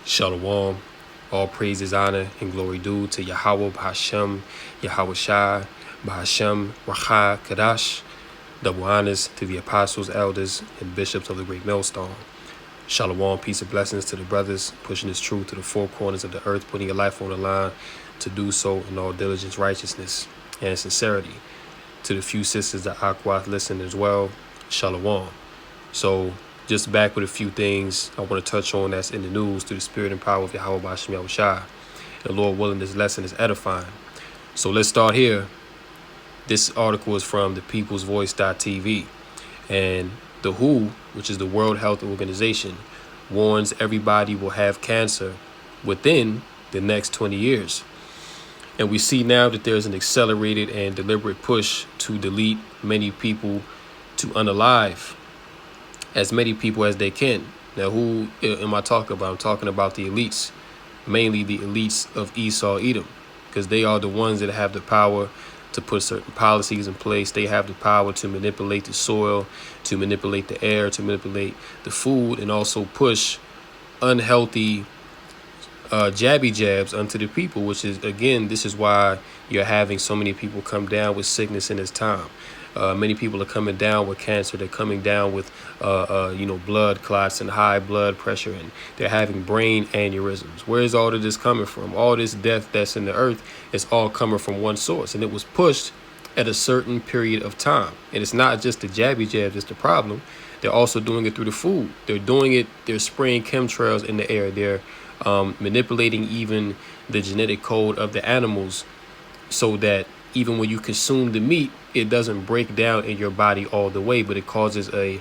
Shalom. All praises, honor, and glory due to Yahweh B'Hashem, Yahweh Shai, B'Hashem, Racha, Kadash. Double honors to the apostles, elders, and bishops of the great millstone. Shalom, peace and blessings to the brothers, pushing this truth to the four corners of the earth, putting your life on the line to do so in all diligence, righteousness, and sincerity. To the few sisters that Akwath listen as well, Shalom. So, just back with a few things I want to touch on that's in the news through the spirit and power of Yahweh B'Hashem Yahweh Shai. The Lord willing, this lesson is edifying. So let's start here. This article is from thepeoplesvoice.tv. And the WHO, which is the World Health Organization, warns everybody will have cancer within the next 20 years. And we see now that there's an accelerated and deliberate push to delete many people, to unalive as many people as they can. Now, who am I talking about? I'm talking about the elites, mainly the elites of Esau, Edom, because they are the ones that have the power to put certain policies in place. They have the power to manipulate the soil, to manipulate the air, to manipulate the food, and also push unhealthy jabby jabs onto the people, which is, again, this is why you're having so many people come down with sickness in this time. Many people are coming down with cancer. They're coming down with, blood clots and high blood pressure, and they're having brain aneurysms. Where is all of this coming from? All this death that's in the earth is all coming from one source, and it was pushed at a certain period of time. And it's not just the jabby jabs that's the problem. They're also doing it through the food. They're doing it. They're spraying chemtrails in the air. They're manipulating even the genetic code of the animals so that even when you consume the meat, it doesn't break down in your body all the way, but it causes a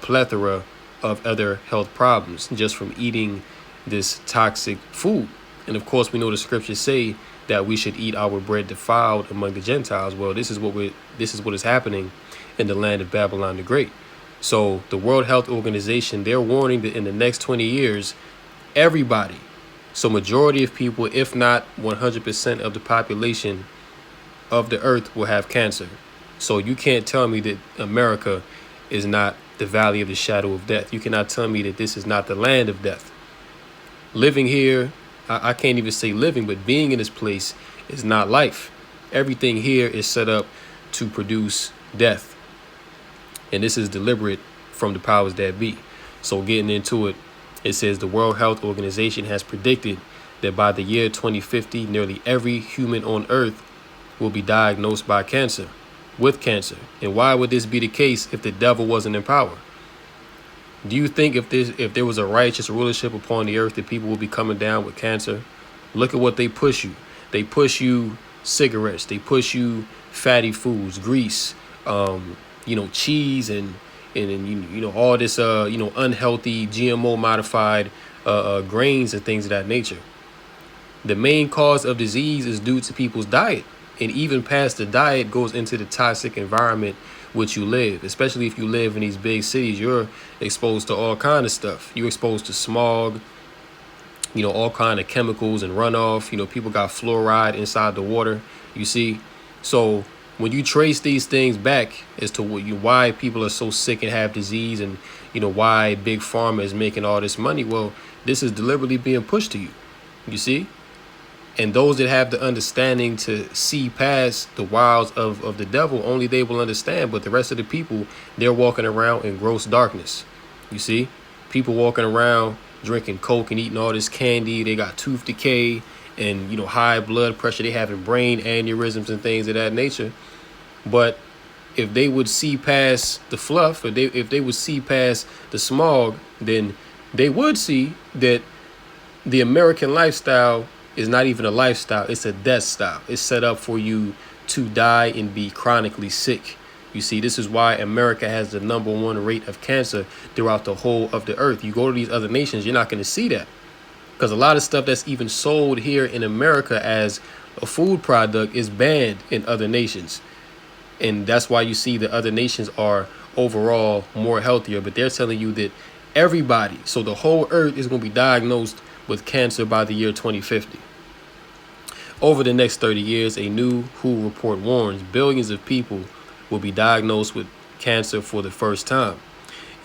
plethora of other health problems just from eating this toxic food. And of course, we know the scriptures say that we should eat our bread defiled among the Gentiles. Well, this is what is happening in the land of Babylon the Great. So the World Health Organization, they're warning that in the next 20 years, everybody, so majority of people, if not 100% of the population of the earth, will have cancer. So you can't tell me that America is not the valley of the shadow of death. You cannot tell me that this is not the land of death. Living here, I can't even say living, but being in this place is not life. Everything here is set up to produce death. And this is deliberate from the powers that be. So getting into it, it says the World Health Organization has predicted that by the year 2050, nearly every human on earth will be diagnosed with cancer. And why would this be the case if the devil wasn't in power? Do you think if there was a righteous rulership upon the earth, that people will be coming down with cancer? Look at what they push you. They push you cigarettes. They push you fatty foods, grease, cheese, and all this unhealthy GMO modified grains and things of that nature. The main cause of disease is due to people's diet. And even past the diet goes into the toxic environment which you live. Especially if you live in these big cities, you're exposed to all kind of stuff. You're exposed to smog, all kind of chemicals and runoff. People got fluoride inside the water, you see. So when you trace these things back as to why people are so sick and have disease, and why Big Pharma is making all this money, well, this is deliberately being pushed to you, you see. And those that have the understanding to see past the wiles of the devil, only they will understand. But the rest of the people, they're walking around in gross darkness. You see, people walking around drinking Coke and eating all this candy. They got tooth decay and, high blood pressure. They having brain aneurysms and things of that nature. But if they would see past the fluff, if they would see past the smog, then they would see that the American lifestyle is not even a lifestyle. It's a death style. It's set up for you to die and be chronically sick. You see, this is why America has the #1 rate of cancer throughout the whole of the earth. You go to these other nations, you're not going to see that, because a lot of stuff that's even sold here in America as a food product is banned in other nations. And that's why you see the other nations are overall more healthier. But they're telling you that everybody, so the whole earth, is going to be diagnosed with cancer by the year 2050. Over the next 30 years, a new WHO report warns billions of people will be diagnosed with cancer for the first time.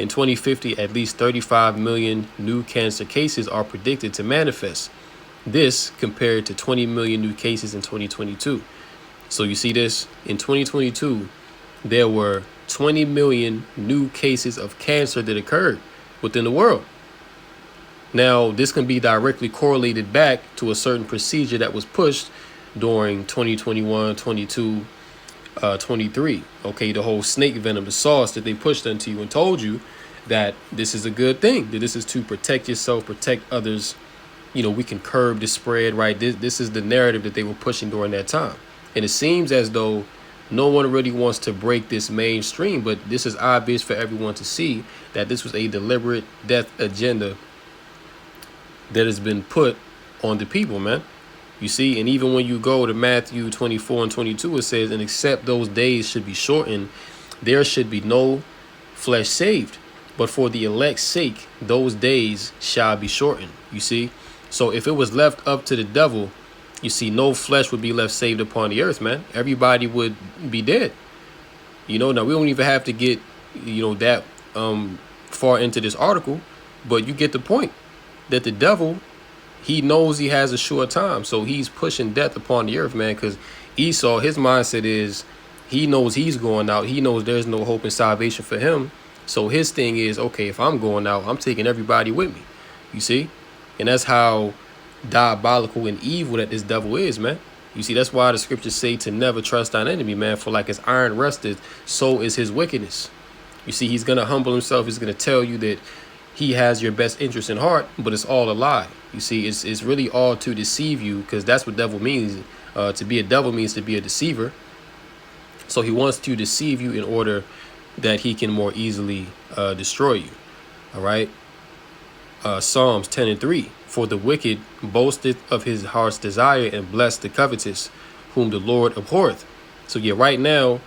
In 2050, at least 35 million new cancer cases are predicted to manifest. This compared to 20 million new cases in 2022. So you see this, in 2022, there were 20 million new cases of cancer that occurred within the world. Now, this can be directly correlated back to a certain procedure that was pushed during 2021, 22, 23. Okay, the whole snake venom, the sauce that they pushed onto you and told you that this is a good thing, that this is to protect yourself, protect others. You know, we can curb the spread, right? This is the narrative that they were pushing during that time. And it seems as though no one really wants to break this mainstream, but this is obvious for everyone to see that this was a deliberate death agenda that has been put on the people, man. You see, and even when you go to Matthew 24 and 22, it says, and except those days should be shortened, there should be no flesh saved. But for the elect's sake, those days shall be shortened. You see? So if it was left up to the devil, you see, no flesh would be left saved upon the earth, man. Everybody would be dead. You know, now we don't even have to get, that far into this article, but you get the point that the devil, he knows he has a short time. So he's pushing death upon the earth, man, because Esau, his mindset is he knows he's going out. He knows there's no hope and salvation for him. So his thing is, okay, if I'm going out, I'm taking everybody with me. You see? And that's how diabolical and evil that this devil is, man. You see, that's why the scriptures say to never trust thine enemy, man. For like as iron rusted, so is his wickedness. You see, he's going to humble himself. He's going to tell you that he has your best interest in heart, but it's all a lie. You see, it's really all to deceive you, because that's what devil means. To be a devil means to be a deceiver. So he wants to deceive you in order that he can more easily destroy you. All right. Psalms 10 and 3. For the wicked boasteth of his heart's desire, and bless the covetous, whom the Lord abhorreth. So yeah, right now,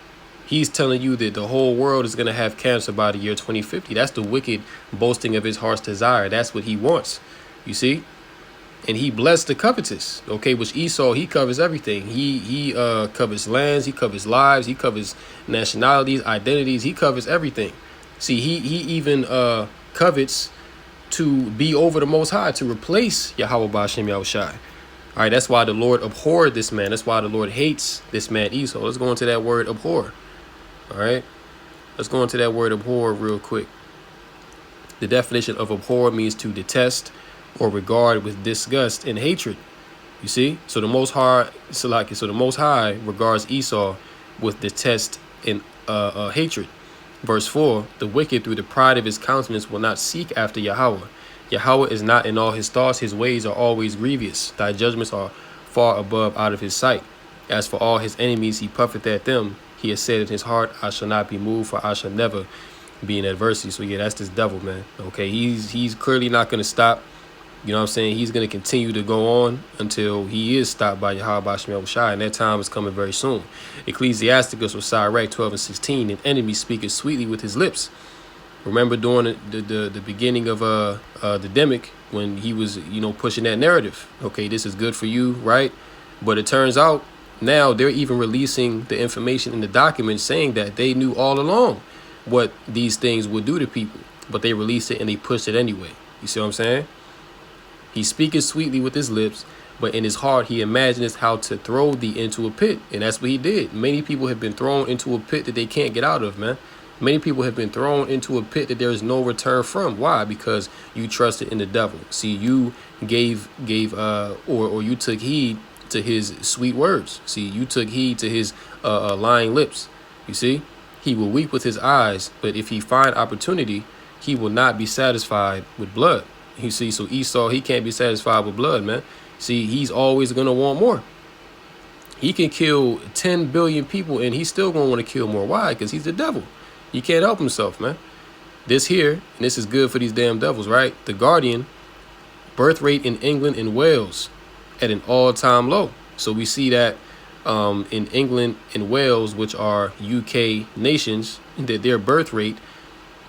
he's telling you that the whole world is going to have cancer by the year 2050. That's the wicked boasting of his heart's desire. That's what he wants. You see? And he blessed the covetous. Okay, which Esau, he covers everything. He covers lands, he covers lives, he covers nationalities, identities, he covers everything. See, he even covets to be over the Most High, to replace Yahweh Ba'ashem Yahushai. All right, that's why the Lord abhorred this man. That's why the Lord hates this man Esau. Let's go into that word abhor. All right, let's go into that word abhor real quick. The definition of abhor means to detest or regard with disgust and hatred. You see, so the Most High regards Esau with detest and hatred. Verse 4, the wicked through the pride of his countenance will not seek after Yahweh. Yahweh is not in all his thoughts. His ways are always grievous. Thy judgments are far above out of his sight. As for all his enemies, he puffeth at them. He has said in his heart, I shall not be moved, for I shall never be in adversity. So yeah, that's this devil, man. Okay, he's clearly not going to stop. You know what I'm saying? He's going to continue to go on until he is stopped by Yahweh Ba'ashem Yahushai, and that time is coming very soon. Ecclesiasticus was Sirach 12 and 16. An enemy speaketh sweetly with his lips. Remember during the beginning of the demic, when he was, pushing that narrative. Okay, this is good for you, right? But it turns out now they're even releasing the information in the documents saying that they knew all along what these things would do to people, but they released it and they pushed it anyway. You see what I'm saying? He speaketh sweetly with his lips, but in his heart he imagineth how to throw thee into a pit. And that's what he did. Many people have been thrown into a pit that they can't get out of, man. Many people have been thrown into a pit that there is no return from. Why? Because you trusted in the devil. See, you gave or you took heed to his sweet words. See, you took heed to his lying lips. You see, he will weep with his eyes, but if he find opportunity, he will not be satisfied with blood. You see, so Esau, he can't be satisfied with blood, man. See, he's always going to want more. He can kill 10 billion people and he's still going to want to kill more. Why? Because he's the devil. He can't help himself, man. This here, and this is good for these damn devils, right? The Guardian, birth rate in England and Wales at an all-time low. So we see that in England and Wales, which are UK nations, that their birth rate,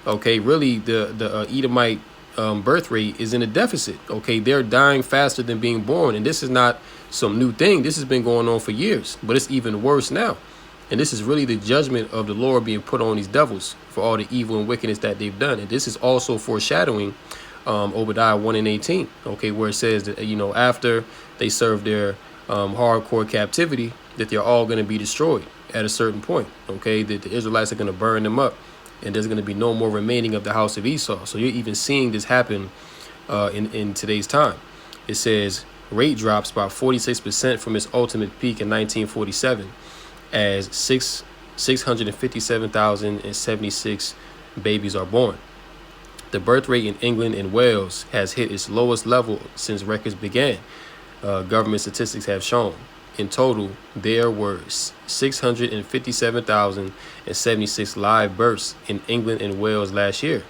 okay, really the Edomite birth rate is in a deficit. Okay, they're dying faster than being born, and this is not some new thing. This has been going on for years, but it's even worse now. And this is really the judgment of the Lord being put on these devils for all the evil and wickedness that they've done. And this is also foreshadowing Obadiah 1 and 18, okay, where it says that, after they serve their hardcore captivity, that they're all going to be destroyed at a certain point, okay, that the Israelites are going to burn them up, and there's going to be no more remaining of the house of Esau. So you're even seeing this happen in today's time. It says rate drops by 46% from its ultimate peak in 1947, as 657,076 babies are born. The birth rate in England and Wales has hit its lowest level since records began, government statistics have shown. In total, there were 657,076 live births in England and Wales last year,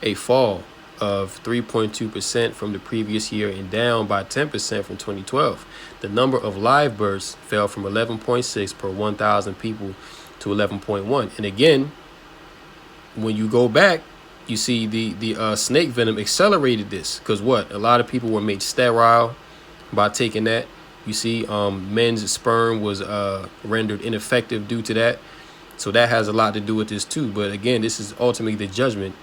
a fall of 3.2% from the previous year and down by 10% from 2012. The number of live births fell from 11.6 per 1,000 people to 11.1. And again, when you go back, you see the snake venom accelerated this, because what? A lot of people were made sterile by taking that. You see, men's sperm was rendered ineffective due to that. So that has a lot to do with this too. But again, this is ultimately the judgment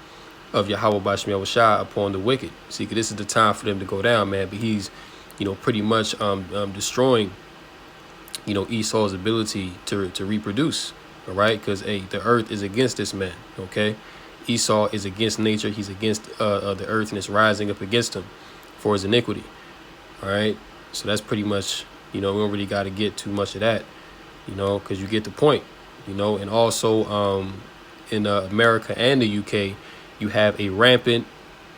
of Yahweh Basham Yahushua upon the wicked. See, because this is the time for them to go down, man. But he's, pretty much destroying, Esau's ability to reproduce. All right, because the earth is against this man. Okay, Esau is against nature. He's against the earth, and it's rising up against him for his iniquity. All right, so that's pretty much, we don't really got to get too much of that, because you get the point, and also in America and the UK, you have a rampant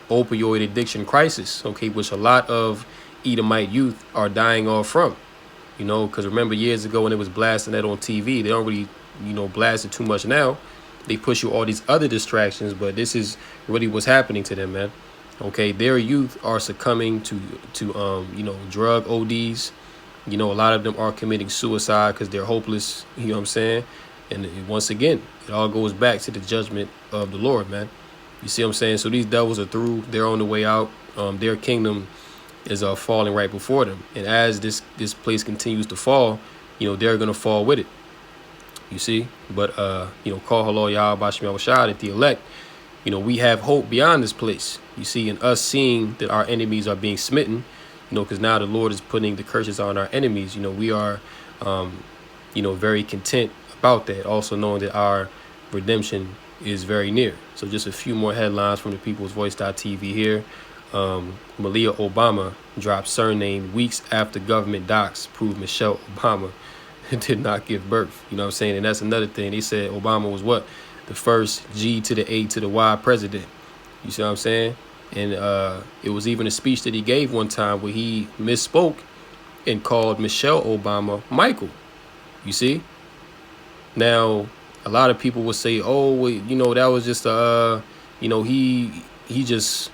opioid addiction crisis, okay, which a lot of Edomite youth are dying off from, because remember years ago when it was blasting that on TV, they don't really, blast it too much now. They push you all these other distractions, but this is really what's happening to them, man. Okay, their youth are succumbing to drug ODs. A lot of them are committing suicide because they're hopeless. You know what I'm saying? And once again, it all goes back to the judgment of the Lord, man. You see what I'm saying? So these devils are through. They're on the way out. Their kingdom is falling right before them. And as this place continues to fall, they're going to fall with it. You see? But, call halal Yahweh Basham Yahushua, that the elect, we have hope beyond this place. You see, in us seeing that our enemies are being smitten, because now the Lord is putting the curses on our enemies. We are, very content about that. Also knowing that our redemption is very near. So just a few more headlines from the People's Voice.tv here. Malia Obama dropped surname weeks after government docs prove Michelle Obama did not give birth. You know what I'm saying? And that's another thing. They said Obama was what? The first G to the A to the Y president. You see what I'm saying? And it was even a speech that he gave one time where he misspoke and called Michelle Obama Michael. You see? Now, a lot of people will say, oh, well, that was just he just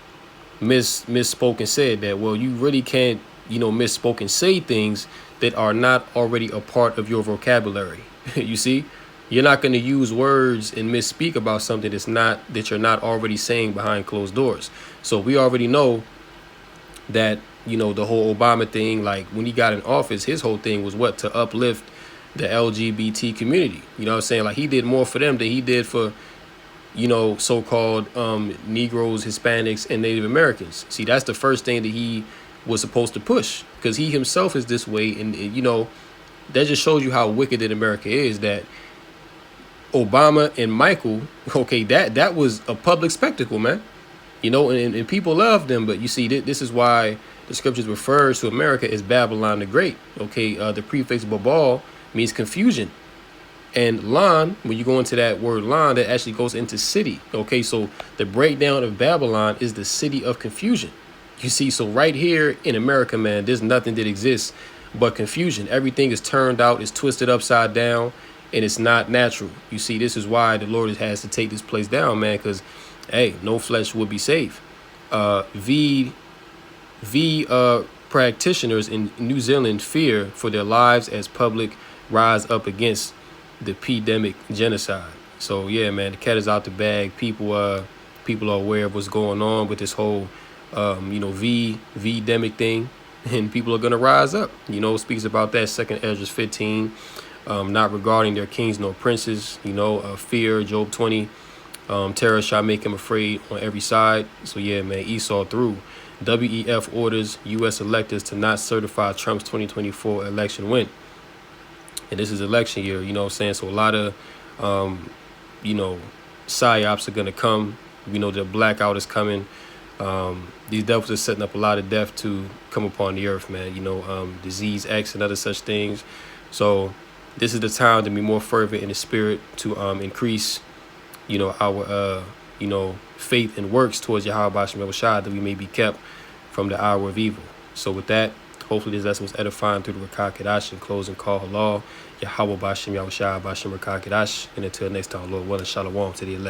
misspoke and said that. Well, you really can't, misspoke and say things that are not already a part of your vocabulary. You see? You're not going to use words and misspeak about something that you're not already saying behind closed doors. So we already know that, the whole Obama thing, like when he got in office, his whole thing was what? To uplift the LGBT community. You know what I'm saying? Like he did more for them than he did for, so-called Negroes, Hispanics, and Native Americans. See, that's the first thing that he was supposed to push, because he himself is this way. And, that just shows you how wicked that America is, that Obama and Michael, okay, that was a public spectacle, man. And people love them. But you see, this is why the scriptures refers to America as Babylon the Great. Okay, the prefix Babal means confusion. And Lan, when you go into that word Lan, that actually goes into city. Okay, so the breakdown of Babylon is the city of confusion. You see, so right here in America, man, there's nothing that exists but confusion. Everything is turned out, is twisted upside down, and it's not natural. You see, this is why the Lord has to take this place down, man, because, hey, no flesh will be saved. Practitioners in New Zealand fear for their lives as public rise up against the pandemic genocide. So, yeah, man, the cat is out the bag. People are aware of what's going on with this whole, V-demic thing. And people are going to rise up. It speaks about that 2 Esdras 15, not regarding their kings nor princes. Fear, Job 20. Terror shall make him afraid on every side. So yeah, man, Esau through. WEF orders U.S. electors to not certify Trump's 2024 election win. And this is election year, you know what I'm saying? So a lot of, psyops are going to come. We know the blackout is coming. These devils are setting up a lot of death to come upon the earth, man. Disease X and other such things. So this is the time to be more fervent in the spirit, to increase, our, faith and works towards Yahweh Basham Yahushua, that we may be kept from the hour of evil. So with that, hopefully this lesson was edifying through the Rakah Kedash and closing call halal. Yahweh Basham Yahushua Basham Rakah Kedash. And until next time, Lord willing, shalom to the elect.